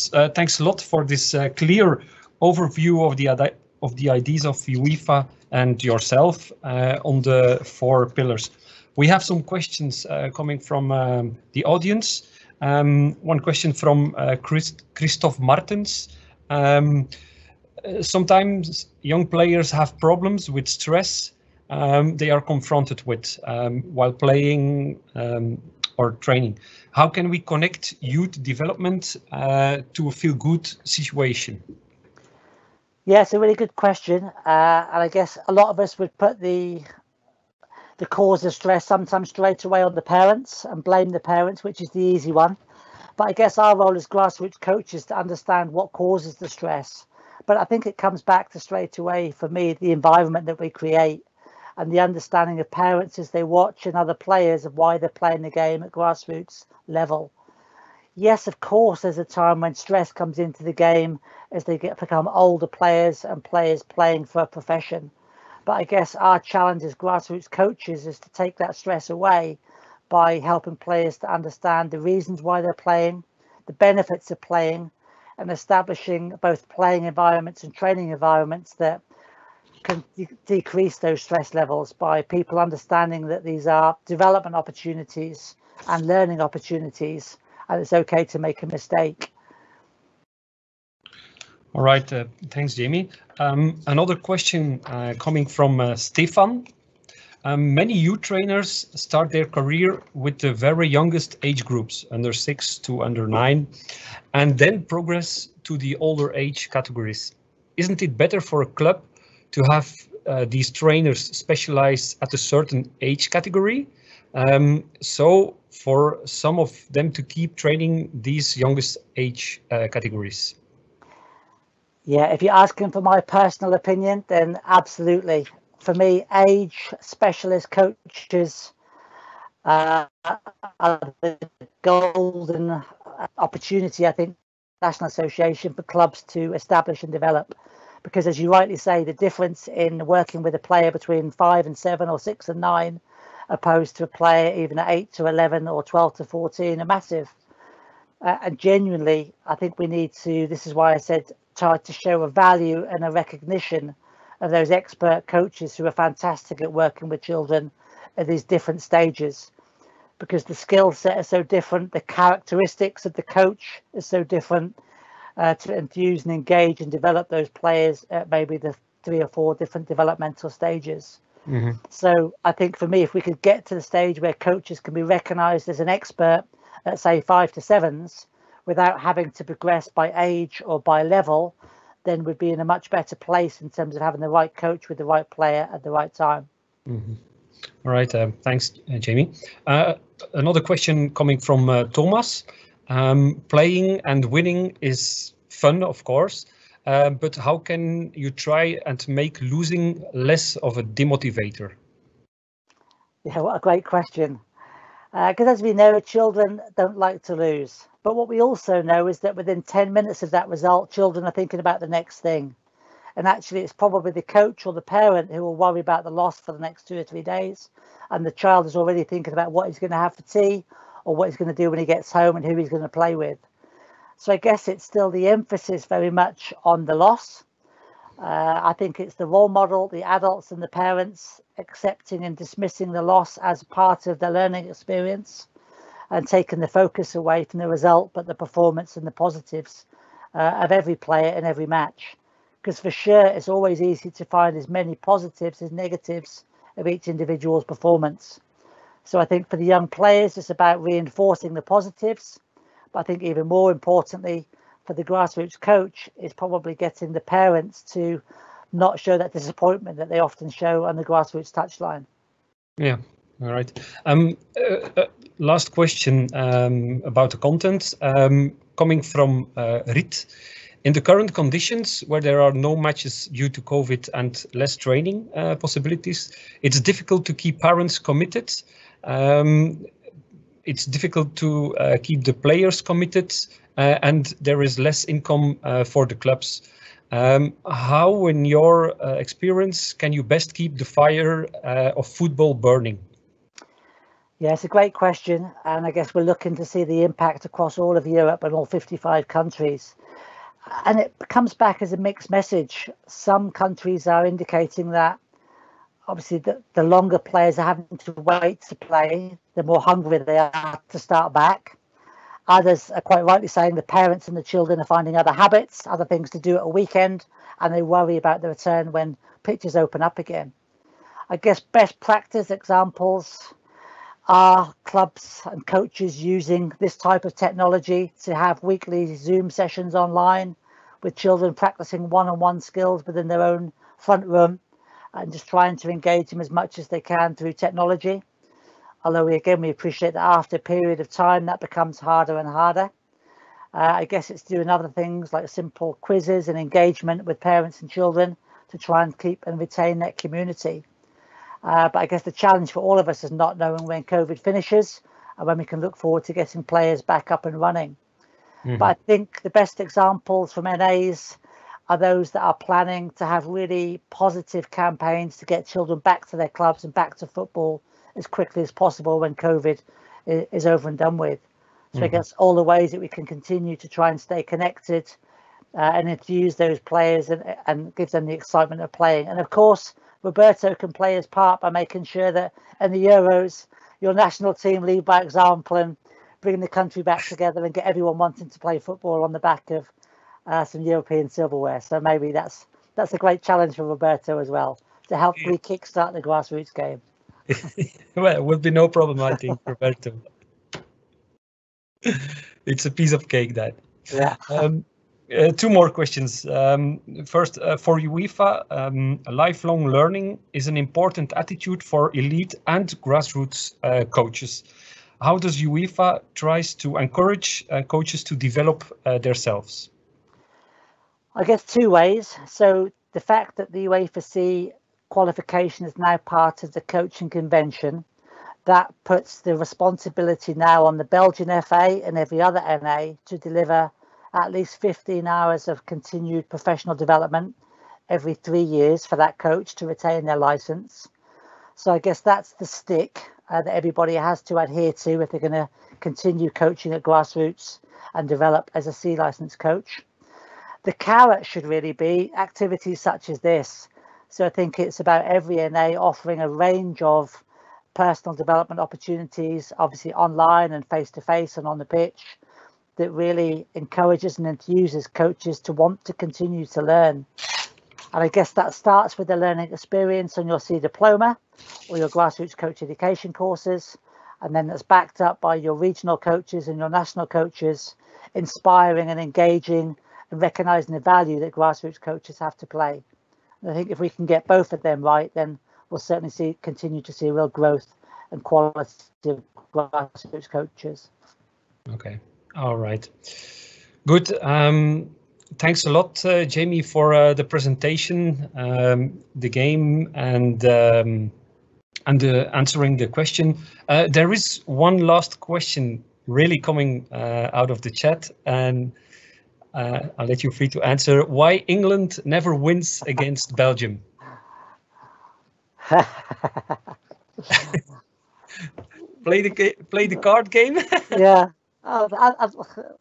Thanks a lot for this clear overview of the ideas of UEFA and yourself on the 4 pillars. We have some questions coming from the audience. One question from Christoph Martens. Sometimes young players have problems with stress they are confronted with while playing or training. How can we connect youth development to a feel-good situation? Yeah, it's a really good question. And I guess a lot of us would put the cause of stress sometimes straight away on the parents and blame the parents, which is the easy one. But I guess our role as grassroots coaches to understand what causes the stress. But I think it comes back to straight away, for me, the environment that we create and the understanding of parents as they watch and other players of why they're playing the game at grassroots level. Yes, of course, there's a time when stress comes into the game as they become older players and players playing for a profession. But I guess our challenge as grassroots coaches is to take that stress away by helping players to understand the reasons why they're playing, the benefits of playing, and establishing both playing environments and training environments that can decrease those stress levels by people understanding that these are development opportunities and learning opportunities, and it's okay to make a mistake. All right, thanks, Jamie. Another question coming from Stefan. Many youth trainers start their career with the very youngest age groups, under 6 to under 9, and then progress to the older age categories. Isn't it better for a club to have these trainers specialize at a certain age category? So for some of them to keep training these youngest age categories? Yeah, if you're asking for my personal opinion, then absolutely. For me, age specialist coaches are the golden opportunity, I think, National Association for clubs to establish and develop. Because as you rightly say, the difference in working with a player between 5 and 7 or 6 and 9, opposed to a player even at 8 to 11 or 12 to 14, are massive. And genuinely, I think we need to, this is why I said, try to show a value and a recognition of those expert coaches who are fantastic at working with children at these different stages, because the skill set is so different, the characteristics of the coach is so different, to infuse and engage and develop those players at maybe the 3 or 4 different developmental stages. Mm-hmm. So I think for me, if we could get to the stage where coaches can be recognized as an expert at say 5 to 7s without having to progress by age or by level, then we'd be in a much better place in terms of having the right coach with the right player at the right time. Mm-hmm. All right, thanks, Jamie. Another question coming from Thomas. Playing and winning is fun, of course, but how can you try and make losing less of a demotivator? Yeah, what a great question. Because as we know, children don't like to lose. But what we also know is that within 10 minutes of that result, children are thinking about the next thing. And actually, it's probably the coach or the parent who will worry about the loss for the next 2 or 3 days. And the child is already thinking about what he's going to have for tea or what he's going to do when he gets home and who he's going to play with. So I guess it's still the emphasis very much on the loss. I think it's the role model, the adults and the parents accepting and dismissing the loss as part of the learning experience and taking the focus away from the result, but the performance and the positives of every player in every match. Because for sure, it's always easy to find as many positives as negatives of each individual's performance. So I think for the young players, it's about reinforcing the positives. But I think even more importantly, for the grassroots coach, is probably getting the parents to not show that disappointment that they often show on the grassroots touchline. Yeah, all right. Last question about the content coming from Rit. In the current conditions where there are no matches due to COVID and less training possibilities, it's difficult to keep parents committed. It's difficult to keep the players committed, and there is less income for the clubs. How, in your experience, can you best keep the fire of football burning? Yeah, it's a great question. And I guess we're looking to see the impact across all of Europe and all 55 countries. And it comes back as a mixed message. Some countries are indicating that obviously the longer players are having to wait to play, the more hungry they are to start back. Others are quite rightly saying the parents and the children are finding other habits, other things to do at a weekend, and they worry about the return when pitches open up again. I guess best practice examples are clubs and coaches using this type of technology to have weekly Zoom sessions online with children practicing one-on-one skills within their own front room and just trying to engage them as much as they can through technology. Although we appreciate that after a period of time that becomes harder and harder. I guess it's doing other things like simple quizzes and engagement with parents and children to try and keep and retain that community. But I guess the challenge for all of us is not knowing when COVID finishes and when we can look forward to getting players back up and running. But I think the best examples from NAs are those that are planning to have really positive campaigns to get children back to their clubs and back to football as quickly as possible when COVID is over and done with. So I guess all the ways that we can continue to try and stay connected and infuse those players and give them the excitement of playing. And of course, Roberto can play his part by making sure that in the Euros, your national team lead by example and bring the country back together and get everyone wanting to play football on the back of some European silverware. So maybe that's a great challenge for Roberto as well, to help kickstart the grassroots game. Well, it would be no problem, I think, Roberto. It's a piece of cake, that. Yeah. Two more questions. First, for UEFA, lifelong learning is an important attitude for elite and grassroots coaches. How does UEFA tries to encourage coaches to develop themselves? I guess two ways. So the fact that the UEFA C qualification is now part of the coaching convention, that puts the responsibility now on the Belgian FA and every other NA to deliver at least 15 hours of continued professional development every 3 years for that coach to retain their license. So I guess that's the stick that everybody has to adhere to if they're going to continue coaching at grassroots and develop as a C license coach. The carrot should really be activities such as this. So I think it's about every NA offering a range of personal development opportunities, obviously online and face-to-face and on the pitch, that really encourages and enthuses coaches to want to continue to learn. And I guess that starts with the learning experience on your C diploma or your grassroots coach education courses. And then that's backed up by your regional coaches and your national coaches, inspiring and engaging and recognising the value that grassroots coaches have to play. And I think if we can get both of them right, then we'll certainly continue to see real growth and quality of grassroots coaches. Okay. All right. Good. Thanks a lot, Jamie, for the presentation, the game, and answering the question. There is one last question really coming out of the chat, and I'll let you free to answer. Why England never wins against Belgium? Play the card game. Yeah.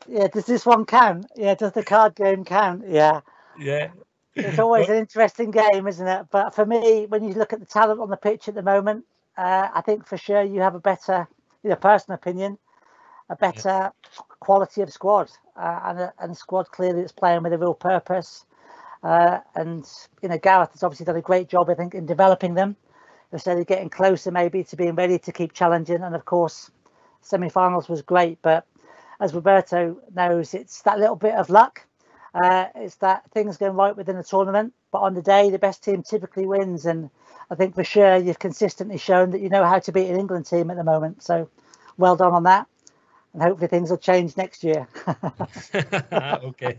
Yeah. Does this one count? Yeah. Does the card game count? Yeah. Yeah. It's always an interesting game, isn't it? But for me, when you look at the talent on the pitch at the moment, I think for sure you have a better, personal opinion, a better quality of squad, and a squad clearly that's playing with a real purpose. And Gareth has obviously done a great job, I think, in developing them. So they're getting closer maybe to being ready to keep challenging. And of course, semi-finals was great, but as Roberto knows, it's that little bit of luck. It's that things going right within a tournament, but on the day, the best team typically wins. And I think for sure you've consistently shown that you know how to beat an England team at the moment. So well done on that. And hopefully things will change next year. Okay.